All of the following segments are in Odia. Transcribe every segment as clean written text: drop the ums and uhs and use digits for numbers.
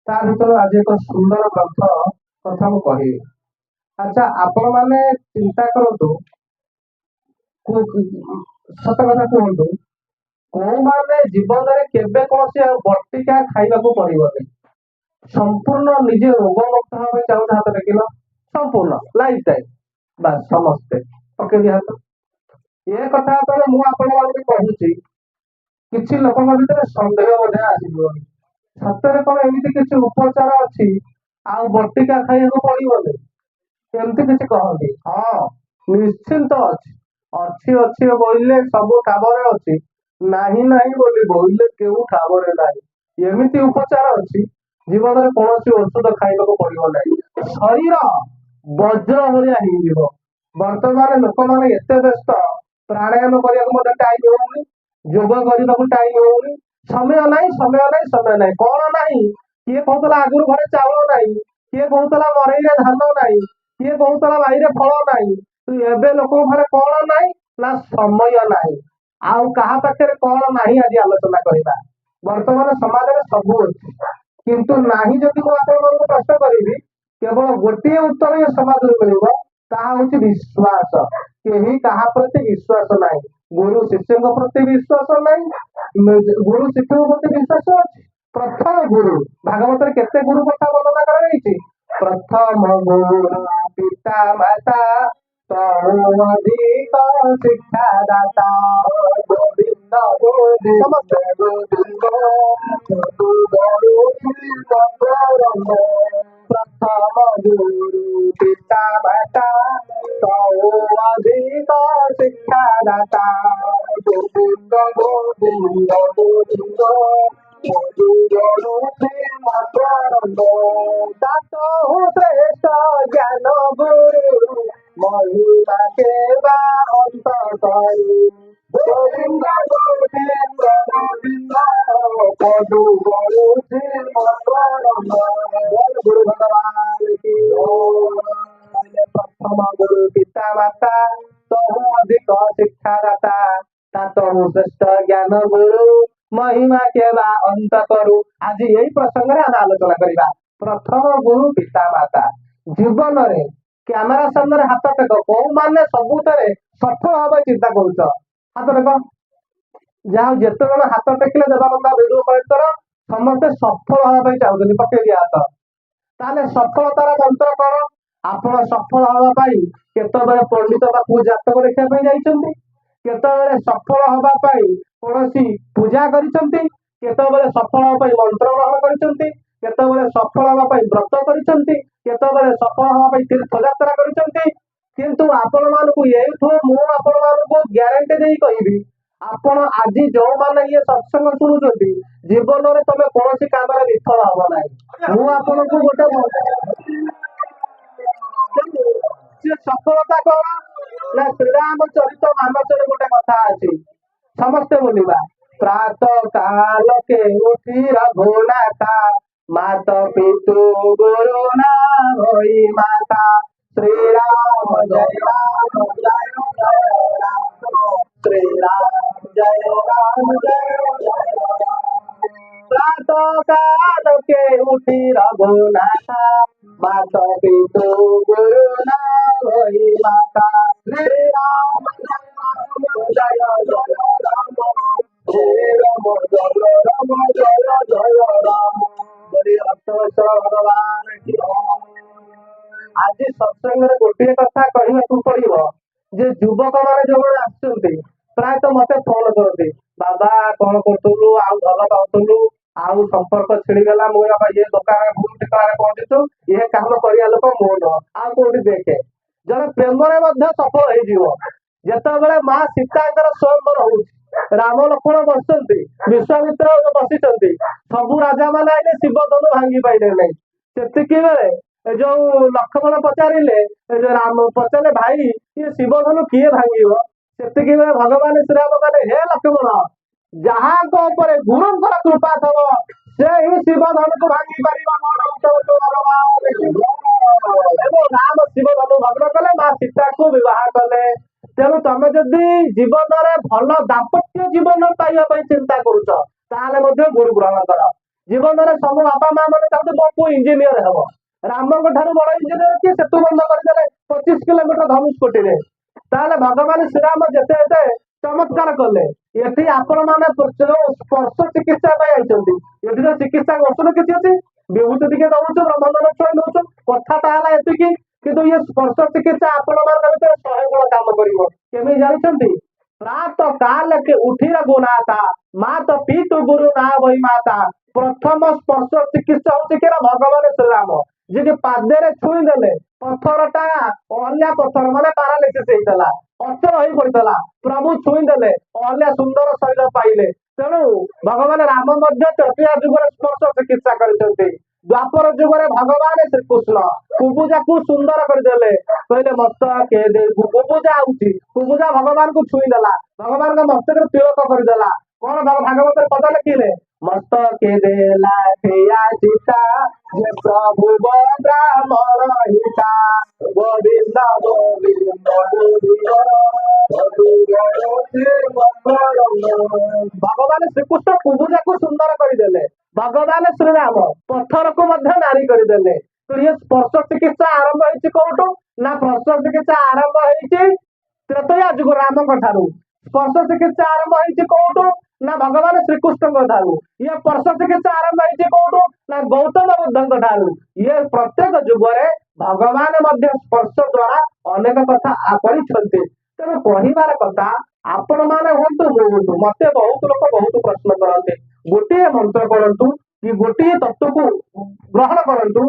ତା ଭିତରୁ ଆଜି ଏକ ସୁନ୍ଦର ଗ୍ରନ୍ଥ କଥା ମୁଁ କହିବି। ଆଚ୍ଛା, ଆପଣ ମାନେ ଚିନ୍ତା କରନ୍ତୁ, ସତ କଥା କୁହନ୍ତୁ, କୋଉମାନେ ଜୀବନରେ କେବେ କୌଣସି ଆଉ ବଟିକା ଖାଇବାକୁ ପଡିବନି, ସମ୍ପୂର୍ଣ୍ଣ ନିଜେ ରୋଗମୁକ୍ତ ହେବା ପାଇଁ ଚାହୁଁଛ? ହାତ ଟେକିଲ। ସମ୍ପୂର୍ଣ୍ଣ ଲାଇଫ ଟାଇମ। ବାସ୍, ସମସ୍ତେ ପକେଇ ହାତ। ଏ କଥା ଯେତେବେଳେ ମୁଁ ଆପଣମାନଙ୍କୁ କହୁଛି, କିଛି ଲୋକଙ୍କ ଭିତରେ ସନ୍ଦେହ ମଧ୍ୟ ଆସିଯିବ, ସତରେ କଣ ଏମିତି କିଛି ଉପଚାର ଅଛି ଆଉ ବଟିକା ଖାଇବାକୁ ପଡିବନି? ଏମିତି କିଛି କହନ୍ତି। ହଁ, ନିଶ୍ଚିନ୍ତ ଅଛି। ଅଛି ଅଛି ବୋଇଲେ ସବୁ କାମରେ ଅଛି, ନାହିଁ ନାହିଁ ବୋଲି ବୋଇଲେ କେଉଁ କାମରେ ନାହିଁ। ଏମିତି ଉପଚାର ଅଛି, ଜୀବନରେ କୌଣସି ଔଷଧ ଖାଇବାକୁ ପଡିବ ନାହିଁ, ଶରୀର ବଜ୍ର ଭଳିଆ ହେଇଯିବ। ବର୍ତ୍ତମାନ ଲୋକମାନେ ଏତେ ବ୍ୟସ୍ତ, ପ୍ରାଣାୟାମ କରିବାକୁ ମଧ୍ୟ ଟାଇମ ହଉନି, ଯୋଗ କରିବାକୁ ଟାଇମ ହଉନି, ସମୟ ନାହିଁ ସମୟ ନାହିଁ ସମୟ ନାହିଁ। କଣ ନାହିଁ? କିଏ କହୁଥିଲା ଆଗରୁ ଘରେ ଚାଉଳ ନାହିଁ, କିଏ କହୁଥିଲା ମରେଇରେ ଧାନ ନାହିଁ, କିଏ କହୁଥିଲା ବାଇରେ ଫଳ ନାହିଁ। ଏବେ ଲୋକଙ୍କ ଘରେ କଣ ନାହିଁ ନା ସମୟ ନାହିଁ। ଆଉ କାହା ପାଖରେ କଣ ନାହିଁ ଆଜି ଆଲୋଚନା କରିବା। ବର୍ତ୍ତମାନ ସମାଜରେ ସବୁ ଅଛି, କିନ୍ତୁ ନାହିଁ ଯଦି ମୁଁ ଆପଣମାନଙ୍କୁ ପ୍ରଶ୍ନ କରିବି, କେବଳ ଗୋଟିଏ ଉତ୍ତର ଏ ସମାଜରୁ ମିଳିବ, ତାହା ହଉଛି ବିଶ୍ୱାସ। କେହି କାହା ପ୍ରତି ବିଶ୍ୱାସ ନାହିଁ। ଗୁରୁ ଶିଷ୍ୟଙ୍କ ପ୍ରତି ବିଶ୍ୱାସ ନାହିଁ, ଗୁରୁ ଶିଷ୍ୟଙ୍କ ପ୍ରତି ବିଶ୍ୱାସ ଅଛି। ପ୍ରଥମ ଗୁରୁ, ଭାଗବତରେ କେତେ ଗୁରୁ କଥା ବର୍ଣ୍ଣନା କରାଯାଇଛି? ପ୍ରଥମ ଗୁରୁ ପିତା ମାତା, ତରୁ ଅଧିକ ଶିକ୍ଷା ଦାତା, ଗୋବିନ୍ଦ ସମସ୍ତେ ଗୋବିନ୍ଦ ପ୍ରଥମ ଗୁରୁ ପିତା ମାତା, ତରୁ ଅଧିକ ଶିକ୍ଷା ଦାତା, ଗୋବିନ୍ଦ ଗୋବିନ୍ଦ ଗୋବିନ୍ଦ ତାତୁ ଶ୍ରେଷ୍ଠ ଜ୍ଞାନ ଗୁରୁ, ମହିମା କେବା ଅନ୍ତ କରୁ, ଗୋବିନ୍ଦ ଗୋବିନ୍ଦ ଗୋବିନ୍ଦ ପଦୁ ଗରୁ ଗୁରୁ ଭଗବାନ କି ପ୍ରଥମ ଗୁରୁ ପିତା ମାତା, ତହୁ ଅଧିକ ଶିକ୍ଷାଦାତା, ତାତହୁ ଶ୍ରେଷ୍ଠ ଜ୍ଞାନ ଗୁରୁ, ମହିମା କେବା ଅନ୍ତ କରୁ। ଆଜି ଏଇ ପ୍ରସଙ୍ଗରେ ଆମେ ଆଲୋଚନା କରିବା। ପ୍ରଥମ ଗୁରୁ ପିତା ମାତା। ଜୀବନରେ କ୍ୟାମେରା ସାମ୍ନାରେ ହାତ ଟେକ, କୋଉମାନେ ସବୁଥିରେ ସଫଳ ହବା ଚିନ୍ତା କରୁଛ? ହାତ ଟେକ। ଯାହା ଯେତେବେଳେ ହାତ ଟେକିଲେ ଦେବାନନ୍ଦ ଭିଡିଓ କଲ୍ କର, ସମସ୍ତେ ସଫଳ ହବା ପାଇଁ ଚାହୁଁଛନ୍ତି, ପକେଇ ଦିଅ ହାତ। ତାହେଲେ ସଫଳତାର ମନ୍ତ୍ର କଣ? ଆପଣ ସଫଳ ହବା ପାଇଁ କେତେବେଳେ ପଣ୍ଡିତ ପାଖକୁ ଜାତକ ଦେଖିବା ପାଇଁ ଯାଇଛନ୍ତି, କେତେବେଳେ ସଫଳ ହବା ପାଇଁ କୌଣସି ପୂଜା କରିଛନ୍ତି, କେତେବେଳେ ସଫଳ ହବା ପାଇଁ ମନ୍ତ୍ର ଗ୍ରହଣ କରିଛନ୍ତି, କେତେବେଳେ ସଫଳ ହବା ପାଇଁ ବ୍ରତ କରିଛନ୍ତି, କେତେବେଳେ ସଫଳ ହବା ପାଇଁ ତୀର୍ଥଯାତ୍ରା କରିଛନ୍ତି। କିନ୍ତୁ ଆପଣ ମାନଙ୍କୁ ଏଇଠୁ ମୁଁ ଆପଣ ମାନଙ୍କୁ ଗ୍ୟାରେଣ୍ଟି ଦେଇ କହିବି, ଆପଣ ଆଜି ଯୋଉମାନେ ଇଏ ସତ୍ସଙ୍ଗ ଶୁଣୁଛନ୍ତି, ଜୀବନରେ ତମେ କୌଣସି କାମରେ ବିଫଳ ହବ ନାହିଁ। ମୁଁ ଆପଣଙ୍କୁ ଗୋଟେ ସେ ସଫଳତା କଣ ନା, ଶ୍ରୀରାମ ଚରିତ ମାନସରେ ଗୋଟେ କଥା ଅଛି, ସମସ୍ତେ ବୋଲିବା। ପ୍ରାତ କାଳକେ ଉଠି ରଘୁନାଥ, ମାତ ପିତୃ ଗୁରୁ ନା ହୋଇ ମାତା, ଶ୍ରୀରାମ ଜୟ ରାମ ଜୟ ଜୟ ରାମ, ଶ୍ରୀରାମ ଜୟ ରାମ ଜୟ ଜୟ ରାମ। ପ୍ରାତ କାଳକେ ଉଠି ରଘୁନାଥ, ମାତ ପିତୃ ଗୁରୁ ନା ହୋଇ ମାତା, ଶ୍ରୀରାମ ଜୟ ଜୟ ରାମ, ଶ୍ରୀରାମ ଜୟ ରାମ ଜୟ ଜୟ ରାମ, ବୋଲି ଅର୍ଥ ଭଗବାନ କି। ଆଜି ସତ୍ସଙ୍ଗରେ ଗୋଟିଏ କଥା କହିବାକୁ ପଡିବ ଯେ ଯୁବକ ମାନେ ଯୋଉମାନେ ଆସୁଛନ୍ତି, ପ୍ରାୟତଃ ମତେ ଫୋନ କରନ୍ତି, ବାବା କଣ କରୁଥିଲୁ, ଆଉ ଭଲ ପାଉଥିଲୁ, ଆଉ ସମ୍ପର୍କ ଛିଡିଗଲା, ମୁଁ ବାବା ଇଏ ଦୋକାନରେ ଭୁଲ ଠିକଣାରେ ପହଞ୍ଚିଛୁ, ଇଏ କାମ କରିବା ଲୋକ ମୁଁ ନୁହଁ, ଆଉ କୋଉଠି ଦେଖେ। ଜଣେ ପ୍ରେମରେ ମଧ୍ୟ ସଫଳ ହେଇଯିବ। ଯେତେବେଳେ ମା ସୀତାଙ୍କର ସ୍ୱୟଂବର ହଉଛି, ରାମ ଲକ୍ଷ୍ମଣ ବସିଛନ୍ତି, ବିଶ୍ୱାମିତ୍ର ବସିଛନ୍ତି, ସବୁ ରାଜା ମାନେ ଆଇଲେ, ଶିବ ଧନୁ ଭାଙ୍ଗି ପାଇଲେ ନାହିଁ। ସେତିକି ବେଳେ ଏ ଯୋଉ ଲକ୍ଷ୍ମଣ ପଚାରିଲେ, ରାମ ପଚାରିଲେ, ଭାଇ ଇଏ ଶିବ ଧନୁ କିଏ ଭାଙ୍ଗିବ? ସେତିକି ବେଳେ ଭଗବାନ ଶ୍ରୀରାମ କହିଲେ, ହେ ଲକ୍ଷ୍ମଣ, ଯାହାଙ୍କ ଉପରେ ଗୁରୁଙ୍କର କୃପା ଥବ ସେ ହିଁ ଶିବ ଧନୁକୁ ଭାଙ୍ଗି ପାରିବ। ଏବଂ ରାମ ଶିବ ଧନୁ ଭଗ୍ନ କଲେ, ମା ସୀତାକୁ ବିବାହ କଲେ। ତେଣୁ ତମେ ଯଦି ଜୀବନରେ ଭଲ ଦାମ୍ପତ୍ୟ ଜୀବନ ପାଇବା ପାଇଁ ଚିନ୍ତା କରୁଛ, ତାହେଲେ ମଧ୍ୟ ଗୁରୁ ଗ୍ରହଣ କର। ଜୀବନରେ ସବୁ ବାପା ମା ମାନେ ଚାହୁଁଛନ୍ତି ମୋ ପୁଅ ଇଞ୍ଜିନିୟର ହେବ। ରାମଙ୍କ ଠାରୁ ବଡ ଇଞ୍ଜିନିୟର କିଏ? ସେତୁ ବନ୍ଧ କରିଦେଲେ 25 କିଲୋମିଟର ଧନୁଷ୍କୋଟିରେ। ତାହେଲେ ଭଗବାନ ଶ୍ରୀରାମ ଯେତେ ଯେତେ ଚମତ୍କାର କଲେ, ଏଠି ଆପଣ ମାନେ ସ୍ପର୍ଶ ଚିକିତ୍ସା ପାଇଁ ଆଇଛନ୍ତି। ଏଠି ତ ଚିକିତ୍ସା ଔଷଧ କିଛି ଅଛି? ବିଭୂତି ଟିକେ ଦଉଛୁ, ବ୍ରହ୍ମାଣ୍ଡ ଛୁଇଁ ଦଉଛୁ, କଥାଟା ହେଲା ଏତିକି। କିନ୍ତୁ ଇଏ ସ୍ପର୍ଶ ଚିକିତ୍ସା ଆପଣ ମାନଙ୍କ ଭିତରେ 100 ଗୁଣ କାମ କରିବ। କେମିତି ଜାଣିଛନ୍ତି? ପ୍ରାତ କାଲ के उठी रघुनाथा मात पीतु गुरु ना वही माता। प्रथम स्पर्श चिकित्सा हूँ कि भगवान श्रीराम जी पादे छुई देले पथरटा अलिया पथर ମାନେ ପାରାଲିସିସ୍ ହେଇଥିଲା, ଅଚଳ ହେଇ ପଡିଥିଲା। ପ୍ରଭୁ ଛୁଇଁ ଦେଲେ, ଅଲିଆ ସୁନ୍ଦର ଶରୀର ପାଇଲେ। ତେଣୁ ଭଗବାନ ରାମ ମଧ୍ୟ ତୃତୀୟ ଯୁଗରେ ସ୍ପର୍ଶ ଚିକିତ୍ସା କରିଛନ୍ତି। ଦ୍ୱାପର ଯୁଗରେ ଭଗବାନ ଶ୍ରୀକୃଷ୍ଣ କୁବୁଜାକୁ ସୁନ୍ଦର କରିଦେଲେ। କହିଲେ ମସ୍ତକେ ଦେ କୁବୁଜା ହଉଛି, କୁବୁଜା ଭଗବାନଙ୍କୁ ଛୁଇଁ ଦେଲା, ଭଗବାନଙ୍କ ମସ୍ତକରେ ତିଳକ କରିଦେଲା। କଣ ଭାଗବତରେ ପଦ ଲେଖିଲେ? ମସ୍ତକେ ଦେଲା ଚିତା ଯେ ପ୍ରଭୁ ବ୍ରାହ୍ମଣ ହିତା ଗୋବିନ୍ଦ ଗୋବିନ୍ଦ ଭଗବାନ ଶ୍ରୀକୃଷ୍ଣ କୁବୁଜାକୁ ସୁନ୍ଦର କରିଦେଲେ। ଭଗବାନ ଶ୍ରୀରାମ ପଥରକୁ ମଧ୍ୟ ନାରୀ କରିଦେଲେ। ତ ଇଏ ସ୍ପର୍ଶ ଚିକିତ୍ସା ଆରମ୍ଭ ହେଇଛି କୋଉଠୁ? ନା ସ୍ପର୍ଶ ଚିକିତ୍ସା ଆରମ୍ଭ ହେଇଛି ତ୍ରେତୟା ଯୁଗ ରାମଙ୍କ ଠାରୁ। ସ୍ପର୍ଶ ଚିକିତ୍ସା ଆରମ୍ଭ ହେଇଛି କୋଉଠୁ? ନା ଭଗବାନ ଶ୍ରୀକୃଷ୍ଣଙ୍କ ଠାରୁ। ଇଏ ସ୍ପର୍ଶ ଚିକିତ୍ସା ଆରମ୍ଭ ହେଇଛି କୋଉଠୁ? ନା ଗୌତମ ବୁଦ୍ଧଙ୍କ ଠାରୁ। ଇଏ ପ୍ରତ୍ୟେକ ଯୁଗରେ ଭଗବାନ ମଧ୍ୟ ସ୍ପର୍ଶ ଦ୍ଵାରା ଅନେକ କଥା କରିଛନ୍ତି। ତେଣୁ କହିବାର କଥା, ଆପଣ ମାନେ ହୁଅନ୍ତୁ ମୁଁ ହୁଅନ୍ତୁ, ମତେ ବହୁତ ଲୋକ ବହୁତ ପ୍ରଶ୍ନ କରନ୍ତି। ଗୋଟିଏ ମନ୍ତ୍ର କରନ୍ତୁ କି ଗୋଟିଏ ତତ୍ଵକୁ ଗ୍ରହଣ କରନ୍ତୁ।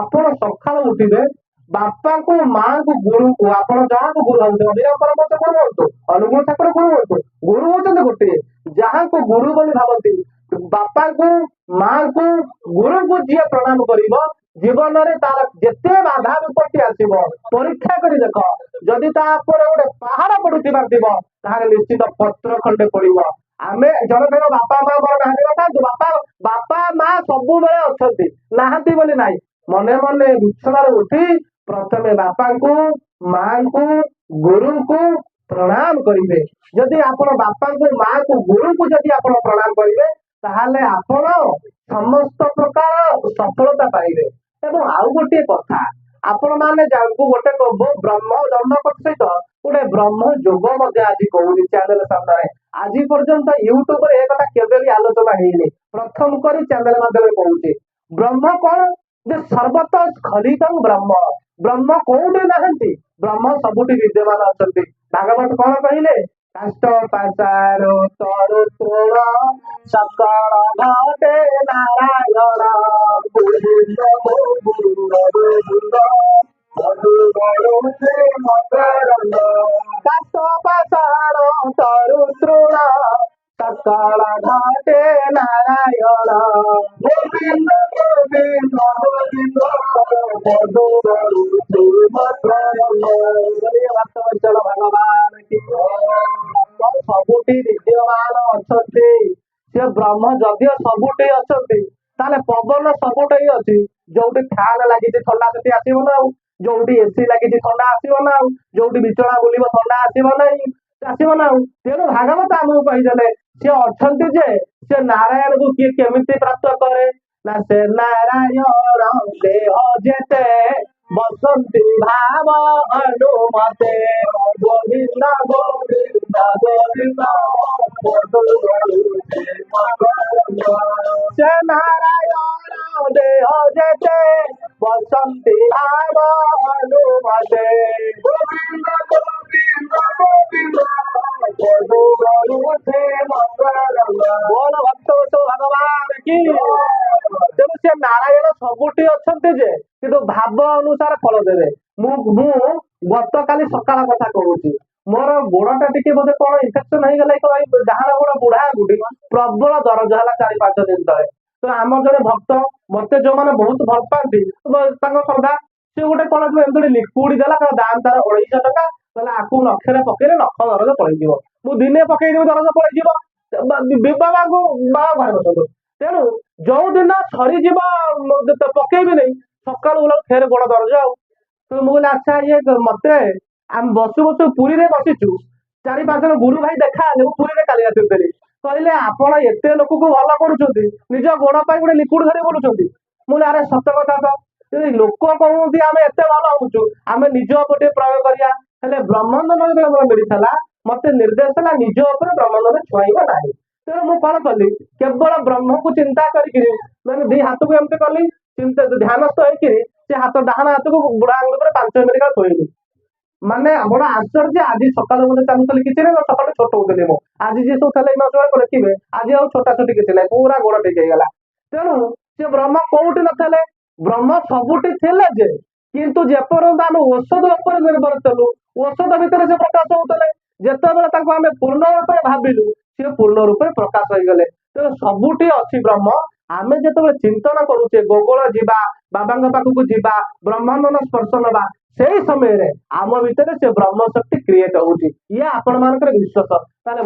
ଆପଣ ସକାଳୁ ଉଠିବେ, ବାପାଙ୍କୁ ମାଙ୍କୁ ଗୁରୁଙ୍କୁ ଆପଣ ଯାହାକୁ ଗୁରୁ ହଉଛନ୍ତି, ଅଭିରାମ ପରମହଂସ ଗୁରୁ ହୁଅନ୍ତୁ, ଅନୁଗୁଳ ଠାକୁର ଗୁରୁ ହୁଅନ୍ତୁ, ଗୁରୁ ହଉଛନ୍ତି ଗୋଟିଏ। ଯାହାଙ୍କୁ ଗୁରୁ ବୋଲି ଭାବନ୍ତି, ବାପାଙ୍କୁ ମାଙ୍କୁ ଗୁରୁଙ୍କୁ ଯିଏ ପ୍ରଣାମ କରିବ, ଜୀବନରେ ତାର ଯେତେ ବାଧା ବିପତ୍ତି ଆସିବ ପରୀକ୍ଷା କରି ଦେଖ, ଯଦି ତା ଉପରେ ଗୋଟେ ପାହାଡ ପଡୁଥିବା ଥିବ ତାହେଲେ ନିଶ୍ଚିତ ପତ୍ର ଖଣ୍ଡେ ପଡିବ। ଆମେ ଜଣେ କହିବ ବାପା ମା ମୋର ନାହାନ୍ତି, ନଥାନ୍ତୁ, ବାପା ମା ସବୁବେଳେ ଅଛନ୍ତି, ନାହାନ୍ତି ବୋଲି ନାହିଁ। ମନେ ମନେ ବିଛଣାରେ ଉଠି ପ୍ରଥମେ ବାପାଙ୍କୁ ମାଙ୍କୁ ଗୁରୁଙ୍କୁ ପ୍ରଣାମ କରିବେ। ଯଦି ଆପଣ ବାପାଙ୍କୁ ମାଙ୍କୁ ଗୁରୁଙ୍କୁ ଯଦି ଆପଣ ପ୍ରଣାମ କରିବେ, ତାହେଲେ ଆପଣ ସମସ୍ତ ପ୍ରକାର ସଫଳତା ପାଇବେ। ଏବଂ ଆଉ ଗୋଟିଏ କଥା, ଆପଣ ମାନେ ଯାହାକୁ ଗୋଟେ ବ୍ରହ୍ମ ଦଣ୍ଡକ ସହିତ ଗୋଟେ ବ୍ରହ୍ମ ଯୋଗ ମଧ୍ୟ ଆଜି କହୁଛି ଚ୍ୟାନେଲ ସାମ୍ନାରେ। ଆଜି ପର୍ଯ୍ୟନ୍ତ ୟୁଟ୍ୟୁବରେ ଏ କଥା କେବେ ବି ଆଲୋଚନା ହେଇନି, ପ୍ରଥମ କରି ଚ୍ୟାନେଲ ମାଧ୍ୟମରେ କହୁଛି। ବ୍ରହ୍ମ କଣ? ଯେ ସର୍ବତ ସ୍ଖଳିତଂ ବ୍ରହ୍ମ। ବ୍ରହ୍ମ କୋଉଠି ନାହାନ୍ତି, ବ୍ରହ୍ମ ସବୁଠି ବିଦ୍ୟମାନ ଅଛନ୍ତି। ଭାଗବତ କଣ କହିଲେ? କାଷ୍ଟ ପାସାର ତରୁ ତୃଣ ସକଳ ଘଟେ ନାରାୟଣ ଗୋବିନ୍ଦ ଗୋବିନ୍ଦ ଗୋବିନ୍ଦ କାଷ୍ଟ ପାସାର ତରୁ ତୃଣ ସକଳ ଘଟେ ନାରାୟଣ ଗୋବିନ୍ଦ ଗୋବିନ୍ଦ ଗୋବିନ୍ଦ ଭଗବାନ କି ସବୁଠି ବିଦ୍ୟମାନ ଅଛନ୍ତି। ସେ ବ୍ରହ୍ମ ଯଦିଓ ସବୁଠି ଅଛନ୍ତି, ତାହେଲେ ପବନ ସବୁଠି ଅଛି। ଯୋଉଠି ଫ୍ୟାନ ଲାଗିଛି ଥଣ୍ଡା ସେଠି ଆସିବ ନା ଆଉ, ଯୋଉଠି ଏସି ଲାଗିଛି ଥଣ୍ଡା ଆସିବ ନା ଆଉ, ଯୋଉଠି ବିଛଣା ବୁଲିବ ଥଣ୍ଡା ଆସିବ ନାହିଁ, ଆସିବ ନା ଆଉ। ତେଣୁ ଭାଗବତ ଆମକୁ କହିଦେଲେ ସେ ଅଛନ୍ତି ଯେ ସେ ନାରାୟଣକୁ କିଏ କେମିତି ପ୍ରାପ୍ତ କରେ? ନା ସେ ନାରାୟଣ ଦେହ ଯେତେ ବସନ୍ତି ଭାବ ଅନୁମତେ ଗୋବିନ୍ଦ ଗୋବିନ୍ଦ ଗୋବିନ୍ଦ ସେ ନାରାୟଣ ଦେହ ଯେତେ ବସନ୍ତି ଭାବ ଅନୁମତେ ଗୋବିନ୍ଦ ଗୋବିନ୍ଦ ଗୋବିନ୍ଦ ବୋଲ ଭକ୍ତ ଭଗବାନ କି। ତେଣୁ ସେ ନାରାୟଣ ସବୁଠି ଅଛନ୍ତି ଯେ, କିନ୍ତୁ ଭାବ ଅନୁସାରେ ଫଳ ଦେବେ। ମୁଁ ଗତକାଲି ସକାଳ କଥା କହୁଛି, ମୋର ଗୋଡଟା ଟିକେ ବୋଧେ କଣ ଇନଫେକ୍ସନ ହେଇଗଲା, ଯାହାର ଗୋଡ ବୁଢା ବୁଢୀ ପ୍ରବଳ ଦରଜ ହେଲା 4-5 ଦିନ ତଳେ। ତ ଆମର ଜଣେ ଭକ୍ତ, ମତେ ଯୋଉମାନେ ବହୁତ ଭଲ ପାଆନ୍ତି ତାଙ୍କ ଶ୍ରଦ୍ଧା, ସେ ଗୋଟେ କଣ ଏମିତି ଲିକୁଇଡ ଦେଲା, ତାର ଦାମ ତାର 250 ଟଙ୍କା। କହିଲା ଆକୁ ନଖରେ ପକେଇଲେ ନଖ ଦରଜ ପଳେଇଯିବ। ମୁଁ ଦିନେ ପକେଇଦେବି ଦରଜ ପଳେଇଯିବ, ବାବାଙ୍କୁ ବାବା ଘରେ ବସନ୍ତୁ। ତେଣୁ ଯୋଉ ଦିନ ସରିଯିବ ପକେଇବି ନାହିଁ, ସକାଳୁ ଫେର ଗୋଡ ଦରଜ ଆଉ। ମୁଁ କହିଲି ଆଚ୍ଛା ଇଏ ମତେ, ଆମେ ବସୁ ବସୁ ପୁରୀରେ ବସିଛୁ, 4-5 ଜଣ ଗୁରୁ ଭାଇ ଦେଖା ହେଲେ। ମୁଁ ପୁରୀରେ କାଲି ରାତିରେ ଥିଲି, କହିଲେ ଆପଣ ଏତେ ଲୋକକୁ ଭଲ କରୁଛନ୍ତି, ନିଜ ଗୋଡ ପାଇଁ ଗୋଟେ ଲିକୁଡ ଧରି ବୋଲୁଛନ୍ତି। ମୁଁ କହିଲି, ଆରେ ସତ କଥା ତ, ଯଦି ଲୋକ କହୁଛନ୍ତି ଆମେ ଏତେ ଭଲ ହଉଛୁ, ଆମେ ନିଜ ଉପରେ ପ୍ରୟୋଗ କରିବା। ହେଲେ ବ୍ରହ୍ମାଣ୍ଡ ଯେତେବେଳେ ମିଳିଥିଲା, ମତେ ନିର୍ଦ୍ଦେଶ ଦେଲା ନିଜ ଉପରେ ବ୍ରହ୍ମାଣ୍ଡରେ ଛୁଆଇବ ନାହିଁ। ତେଣୁ ମୁଁ କଣ କଲି, କେବଳ ବ୍ରହ୍ମକୁ ଚିନ୍ତା କରିକିରି ମାନେ ଦି ହାତକୁ ଏମିତି କଲି, ଚିନ୍ତା ଧ୍ୟାନସ୍ଥ ହେଇକିରି ସେ ହାତ ଡାହାଣ ହାତକୁ ବୁଢା ଆଙ୍ଗୁଳି ଉପରେ 5 ମିନିଟ୍ ଥୋଇଲି। ମାନେ ବଡ ଆଶ୍ଚର୍ଯ୍ୟ, ଆଜି ସକାଳୁ ଗୋଟେ ଚାଲୁଥିଲି କିଛି ନାହିଁ, ସକାଳୁ ଛୋଟ ହଉଥିଲି ମୁଁ। ଆଜି ଯିଏ ସବୁ ଥିଲେ ଦେଖିବେ, ଆଜି ଆଉ ଛୋଟା ଛୋଟି କିଛି ନାହିଁ, ପୁରା ଗୋଡ ଠିକ ହେଇଗଲା। ତେଣୁ ସେ ବ୍ରହ୍ମ କୋଉଠି ନଥିଲେ, ବ୍ରହ୍ମ ସବୁଠି ଥିଲେ ଯେ, କିନ୍ତୁ ଯେପର୍ଯ୍ୟନ୍ତ ଆମେ ଔଷଧ ଉପରେ ନିର୍ଭର କଲୁ, ଔଷଧ ଭିତରେ ସେ ପ୍ରକାଶ ହଉଥିଲେ। ଯେତେବେଳେ ତାଙ୍କୁ ଆମେ ପୂର୍ଣ୍ଣ ରୂପରେ ଭାବିଲୁ, ସେ ପୂର୍ଣ୍ଣ ରୂପରେ ପ୍ରକାଶ ହେଇଗଲେ। ତେଣୁ ସବୁଠି ଅଛି ବ୍ରହ୍ମ। ଆମେ ଯେତେବେଳେ ଚିନ୍ତନ କରୁଛେ, ଗୋକୁଳ ଯିବା, ବାବାଙ୍କ ପାଖକୁ ଯିବା, ବ୍ରହ୍ମାଣ୍ଡର ସ୍ପର୍ଶ ନବା, ସେଇ ସମୟରେ ଆମ ଭିତରେ ସେ ବ୍ରହ୍ମ ଶକ୍ତି କ୍ରିଏଟ ହଉଛି। ଇଏ ଆପଣ ମାନଙ୍କର ବିଶ୍ୱାସ। ତାହେଲେ